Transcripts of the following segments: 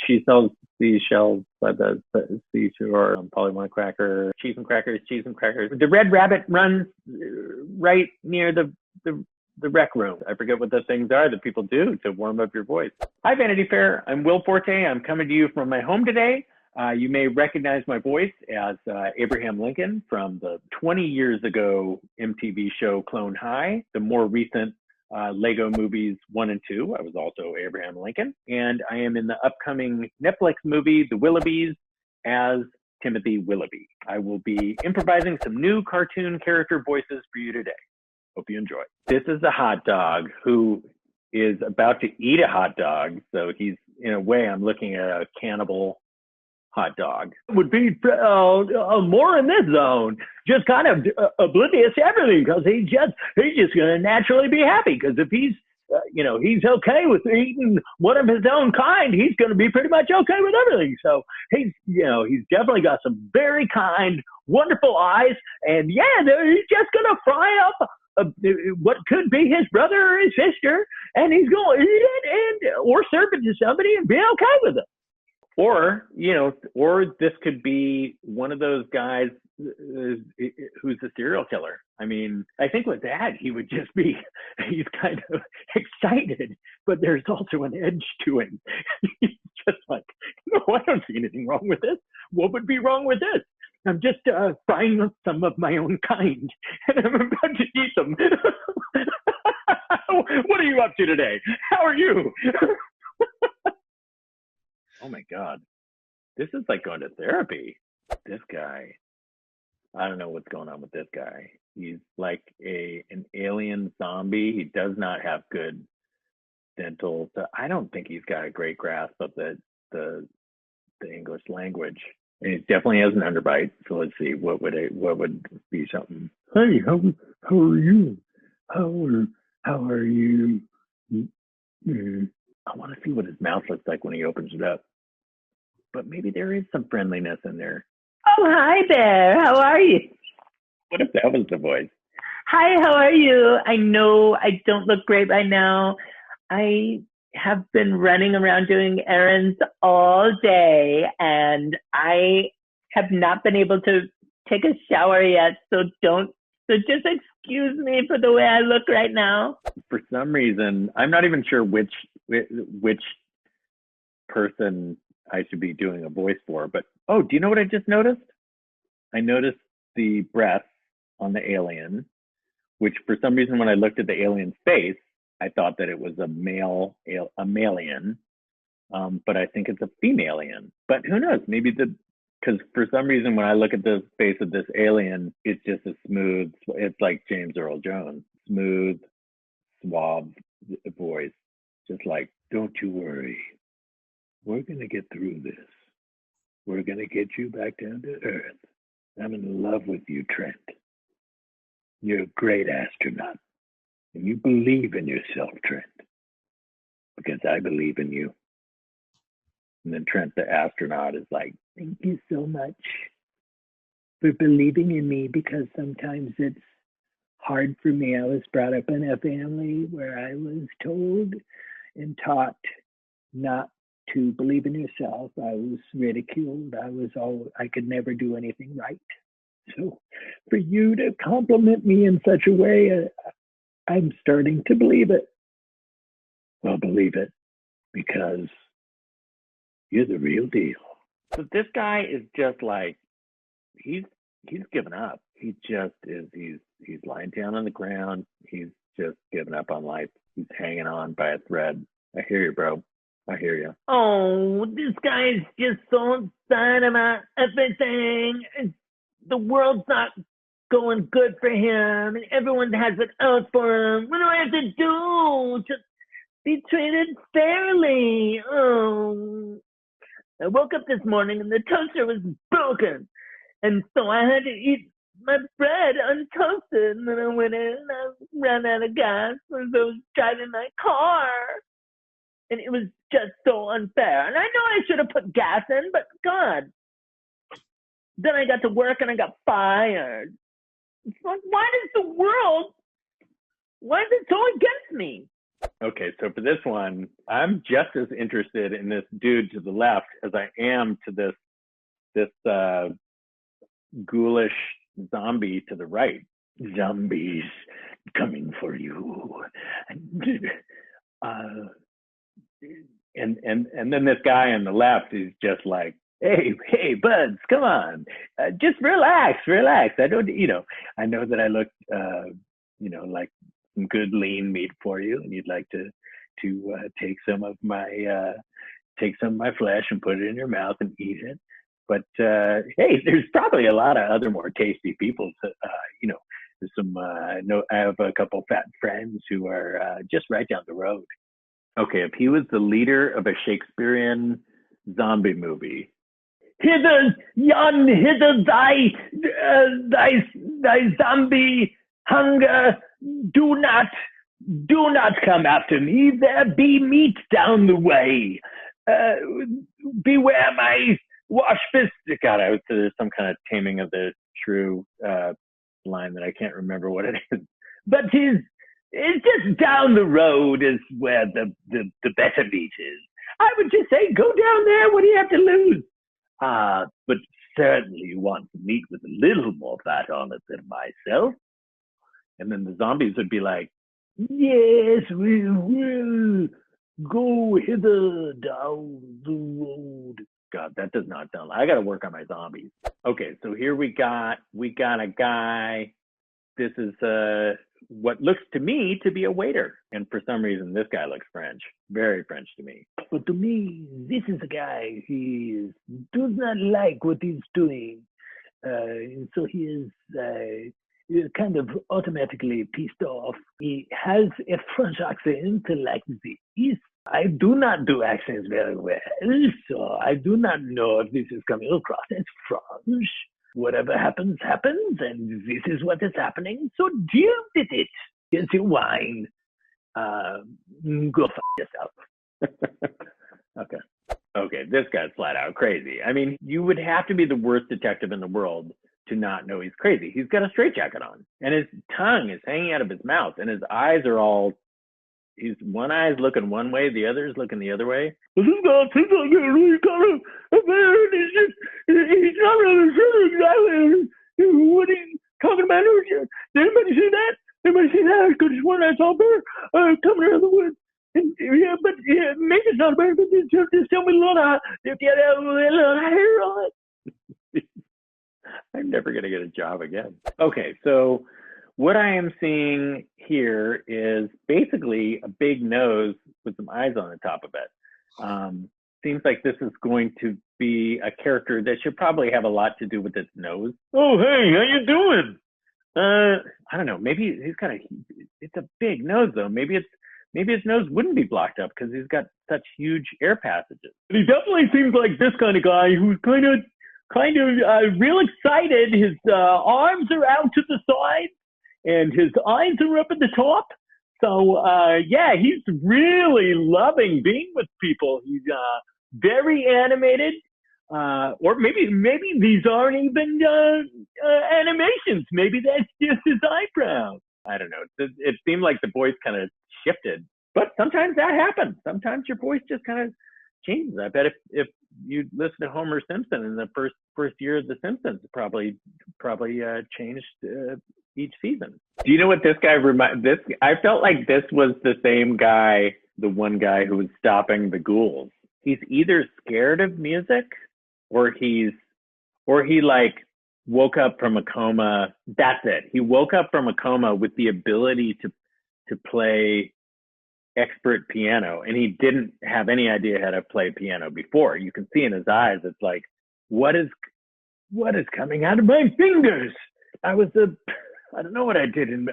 She sells seashells by the seashore, Polly cracker, cheese and crackers, cheese and crackers. The Red Rabbit runs right near the rec room. I forget what the things are that people do to warm up your voice. Hi, Vanity Fair. I'm Will Forte. I'm coming to you from my home today. You may recognize my voice as Abraham Lincoln from the 20 years ago MTV show Clone High, the more recent Lego movies 1 and 2. I was also Abraham Lincoln. And I am in the upcoming Netflix movie, The Willoughbys, as Timothy Willoughby. I will be improvising some new cartoon character voices for you today. Hope you enjoy. This is a hot dog who is about to eat a hot dog. So he's, in a way, I'm looking at a cannibal hot dog. Would be more in this zone, just kind of oblivious to everything, because he's just going to naturally be happy. Because if he's, he's okay with eating one of his own kind, he's going to be pretty much okay with everything. So he's definitely got some very kind, wonderful eyes, and he's just going to fry up what could be his brother or his sister, and he's going to eat it or serve it to somebody and be okay with it. Or this could be one of those guys who's a serial killer. I mean, I think with that, he would just be, he's kind of excited, but there's also an edge to him. He's just like, no, I don't see anything wrong with this. What would be wrong with this? I'm just frying up some of my own kind, and I'm about to eat them. What are you up to today? How are you? Oh my God, this is like going to therapy. This guy, I don't know what's going on with this guy. He's like an alien zombie. He does not have good dental. I don't think he's got a great grasp of the English language. And he definitely has an underbite. So let's see, what would be something? Hey, how are you? How are you? I want to see what his mouth looks like when he opens it up. But maybe there is some friendliness in there. Oh, hi there. How are you? What if that was the voice? Hi, how are you? I know I don't look great right now. I have been running around doing errands all day, and I have not been able to take a shower yet. So just excuse me for the way I look right now. For some reason, I'm not even sure which person I should be doing a voice for, but do you know what I just noticed? I noticed the breasts on the alien, which for some reason when I looked at the alien's face, I thought that it was a mammalian, but I think it's a femalian. But who knows? Maybe because for some reason when I look at the face of this alien, it's just a smooth. It's like James Earl Jones, smooth, suave voice, just like, don't you worry. We're going to get through this. We're going to get you back down to Earth. I'm in love with you, Trent. You're a great astronaut. And you believe in yourself, Trent. Because I believe in you. And then Trent, the astronaut, is like, thank you so much for believing in me, because sometimes it's hard for me. I was brought up in a family where I was told and taught not to believe in yourself. I was ridiculed. I could never do anything right. So for you to compliment me in such a way, I'm starting to believe it. Well, believe it, because you're the real deal. So this guy is just like, he's given up. He just is, he's lying down on the ground. He's just given up on life. He's hanging on by a thread. I hear you, bro. I hear you. Oh, this guy's just so sad about everything. The world's not going good for him, and everyone has it out for him. What do I have to do to be treated fairly? Oh, I woke up this morning and the toaster was broken, and so I had to eat my bread untoasted. And then I went in and I ran out of gas as I was driving my car. And it was just so unfair. And I know I should have put gas in, but God. Then I got to work and I got fired. It's like, why is it so against me? Okay, so for this one, I'm just as interested in this dude to the left as I am to this ghoulish zombie to the right. Zombies coming for you. Uh, and then this guy on the left is just like, hey buds, come on, just relax. I don't, I know that I look like some good lean meat for you, and you'd like to take some of my flesh and put it in your mouth and eat it. But hey, there's probably a lot of other more tasty people. There's some. I have a couple fat friends who are just right down the road. Okay, if he was the leader of a Shakespearean zombie movie. Hither, yon, hither, thy zombie hunger. Do not come after me. There be meat down the way. Beware my wash fist. God, there's some kind of Taming of the Shrew line that I can't remember what it is. But it's just down the road is where the better meat is. I would just say, go down there. What do you have to lose? But certainly you want meat with a little more fat on it than myself. And then the zombies would be like, yes, we will go hither down the road. God, that does not sound like, I got to work on my zombies. Okay, so here we got a guy. This is what looks to me to be a waiter. And for some reason, this guy looks French, very French to me. But to me, this is a guy, he does not like what he's doing. And so he is kind of automatically pissed off. He has a French accent like this. I do not do accents very well, so I do not know if this is coming across as French. Whatever happens, happens, and this is what is happening, so deal with it. Here's your wine. Go f*** yourself. Okay, this guy's flat out crazy. I mean, you would have to be the worst detective in the world to not know he's crazy. He's got a straitjacket on, and his tongue is hanging out of his mouth, and his eyes are all, one eye is looking one way, the other is looking the other way. This guy seems like he's kind of weird. He's not really sure exactly what he's talking about. Did anybody see that? Anybody see that? Because it's one I saw a bear coming out of the woods. And, but maybe it's not a bear, but just tell me a little hair on it. I'm never going to get a job again. Okay, so what I am seeing here is basically a big nose with some eyes on the top of it. Seems like this is going to be a character that should probably have a lot to do with its nose. Oh, hey, how you doing? I don't know. Maybe he's got it's a big nose though. Maybe his nose wouldn't be blocked up because he's got such huge air passages. He definitely seems like this kind of guy who's kind of real excited. His arms are out to the side and his eyes are up at the top. So, yeah, he's really loving being with people. He's very animated. Or maybe these aren't even animations. Maybe that's just his eyebrows. I don't know. It seemed like the voice kind of shifted. But sometimes that happens. Sometimes your voice just kind of changes. I bet if you listen to Homer Simpson in the first year of The Simpsons, it probably changed each season. Do you know what this guy I felt like this was the same guy, the one guy who was stopping the ghouls. He's either scared of music or he like woke up from a coma. That's it. He woke up from a coma with the ability to play expert piano, and he didn't have any idea how to play piano before. You can see in his eyes, it's like, what is coming out of my fingers? I don't know what I did. And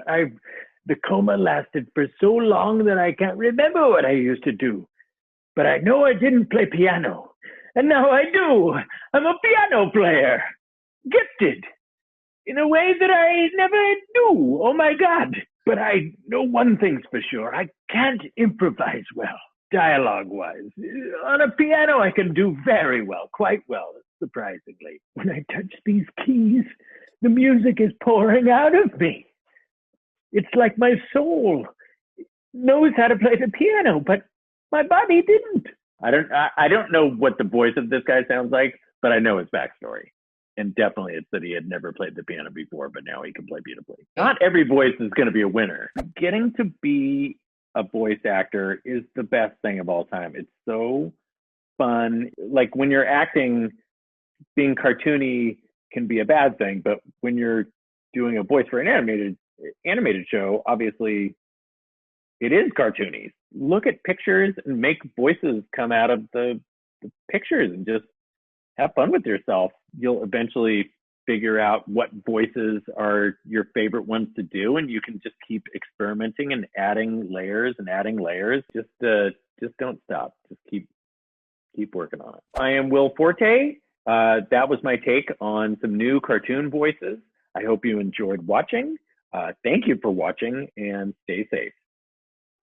the coma lasted for so long that I can't remember what I used to do. But I know I didn't play piano. And now I do. I'm a piano player. Gifted. In a way that I never knew. Oh my God. But I know one thing's for sure. I can't improvise well, dialogue-wise. On a piano, I can do very well, quite well, surprisingly. When I touch these keys, the music is pouring out of me. It's like my soul knows how to play the piano, but my body didn't. I don't know what the voice of this guy sounds like, but I know his backstory. And definitely it's that he had never played the piano before, but now he can play beautifully. Not every voice is going to be a winner. Getting to be a voice actor is the best thing of all time. It's so fun. Like when you're acting, being cartoony can be a bad thing, but when you're doing a voice for an animated show, obviously it is cartoony. Look at pictures and make voices come out of the pictures and just have fun with yourself. You'll eventually figure out what voices are your favorite ones to do, and you can just keep experimenting and adding layers and adding layers. Just don't stop. Just keep working on it. I am Will Forte. That was my take on some new cartoon voices. I hope you enjoyed watching. Thank you for watching, and stay safe.